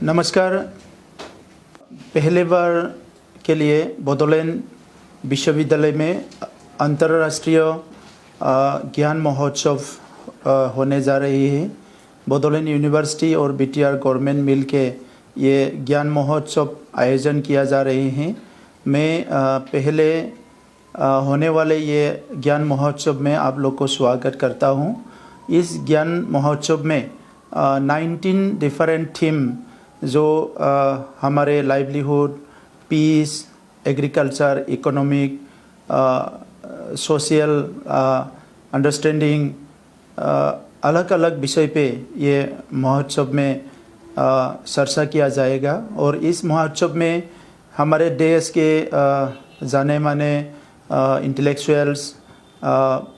नमस्कार। पहले बार के लिए बोडोलैंड विश्वविद्यालय में अंतर्राष्ट्रीय ज्ञान महोत्सव होने जा रही है। बोडोलैंड यूनिवर्सिटी और बीटीआर गवर्नमेंट मिल के ये ज्ञान महोत्सव आयोजन किया जा रहे हैं। मैं पहले होने वाले ये ज्ञान महोत्सव में आप लोग को स्वागत करता हूँ। इस ज्ञान महोत्सव में 19 डिफरेंट थीम जो हमारे livelihood, peace, agriculture, economic, social understanding, अलग अलग विषय पे ये महोत्सव में चर्चा किया जाएगा। और इस महोत्सव में हमारे देश के जाने माने इंटेलेक्चुअल्स,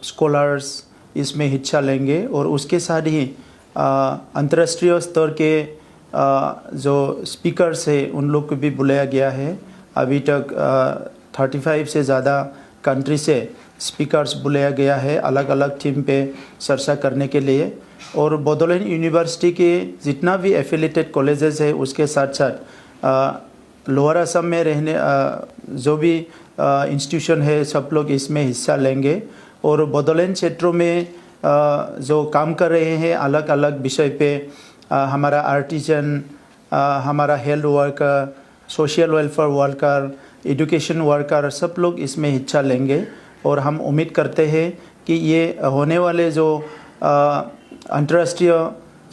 स्कॉलर्स इसमें हिस्सा लेंगे। और उसके साथ ही अंतर्राष्ट्रीय स्तर के जो स्पीकर्स है उन लोग को भी बुलाया गया है। अभी तक 35 से ज़्यादा कंट्री से स्पीकर्स बुलाया गया है अलग अलग थीम पे चर्चा करने के लिए। और बोडोलैंड यूनिवर्सिटी के जितना भी एफिलिएटेड कॉलेजेस है उसके साथ साथ लोअर असम में रहने जो भी इंस्टीट्यूशन है सब लोग इसमें हिस्सा लेंगे। और बोडोलैंड क्षेत्रों में जो काम कर रहे हैं अलग अलग विषय पे, हमारा आर्टिजन, हमारा health worker, social welfare worker, education worker, सब लोग इसमें हिस्सा लेंगे। और हम उम्मीद करते हैं कि ये होने वाले जो अंतर्राष्ट्रीय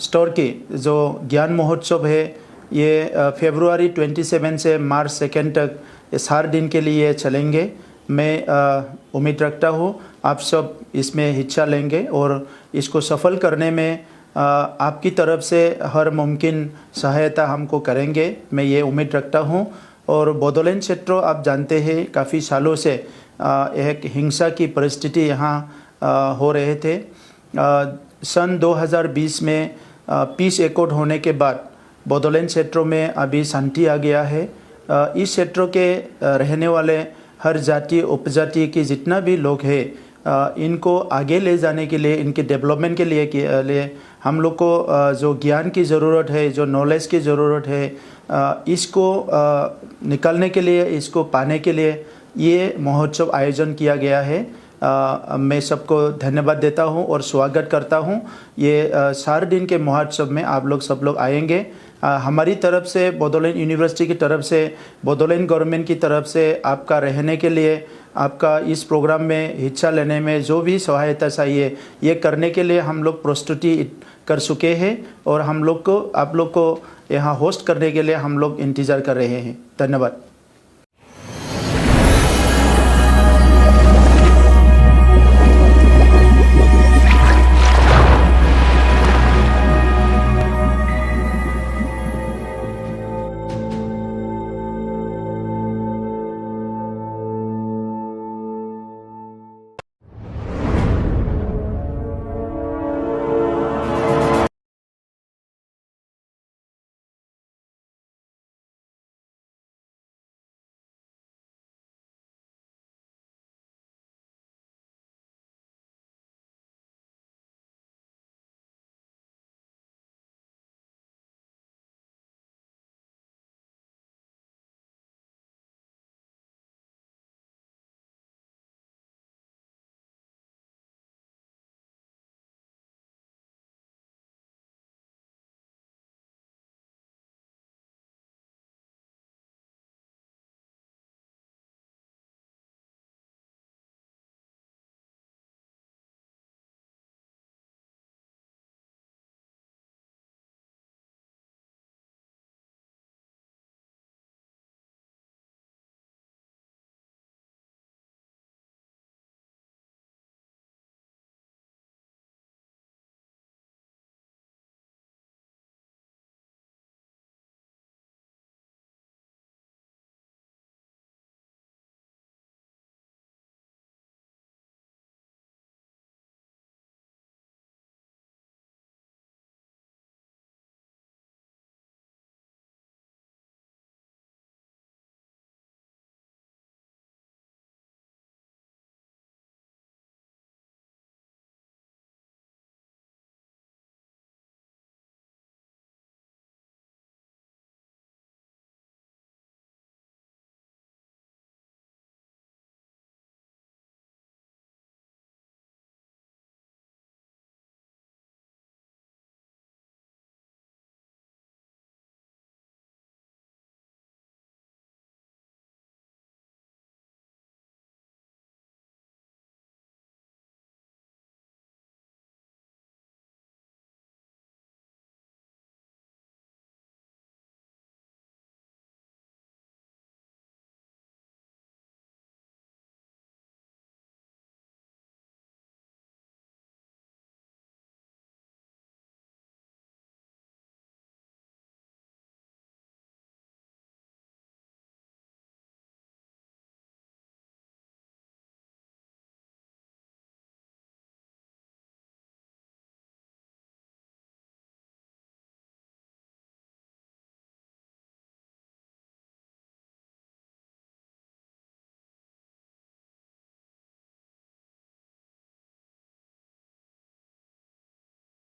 स्तर के जो ज्ञान महोत्सव है ये फरवरी 27 से मार्च 2 तक ये 4 दिन के लिए चलेंगे। मैं उम्मीद रखता हूँ आप सब इसमें हिस्सा लेंगे और इसको सफल करने में आपकी तरफ से हर मुमकिन सहायता हमको करेंगे, मैं ये उम्मीद रखता हूँ। और बोडोलैंड क्षेत्र आप जानते हैं काफ़ी सालों से एक हिंसा की परिस्थिति यहाँ हो रहे थे। सन 2020 में पीस एकॉर्ड होने के बाद बोडोलैंड क्षेत्रों में अभी शांति आ गया है। इस क्षेत्रों के रहने वाले हर जाति उपजाति के जितना भी लोग हैं इनको आगे ले जाने के लिए, इनके डेवलपमेंट के लिए हम लोग को जो ज्ञान की ज़रूरत है, जो नॉलेज की ज़रूरत है, इसको निकालने के लिए, इसको पाने के लिए ये महोत्सव आयोजन किया गया है। मैं सबको धन्यवाद देता हूँ और स्वागत करता हूँ। ये 4 दिन के महोत्सव में आप लोग सब लोग आएंगे। हमारी तरफ से, बोडोलैंड यूनिवर्सिटी की तरफ से, बोडोलैंड गवर्नमेंट की तरफ से आपका रहने के लिए, आपका इस प्रोग्राम में हिस्सा लेने में जो भी सहायता चाहिए ये करने के लिए हम लोग प्रस्तुति कर चुके हैं। और हम लोग को, आप लोग को यहाँ होस्ट करने के लिए हम लोग इंतज़ार कर रहे हैं। धन्यवाद।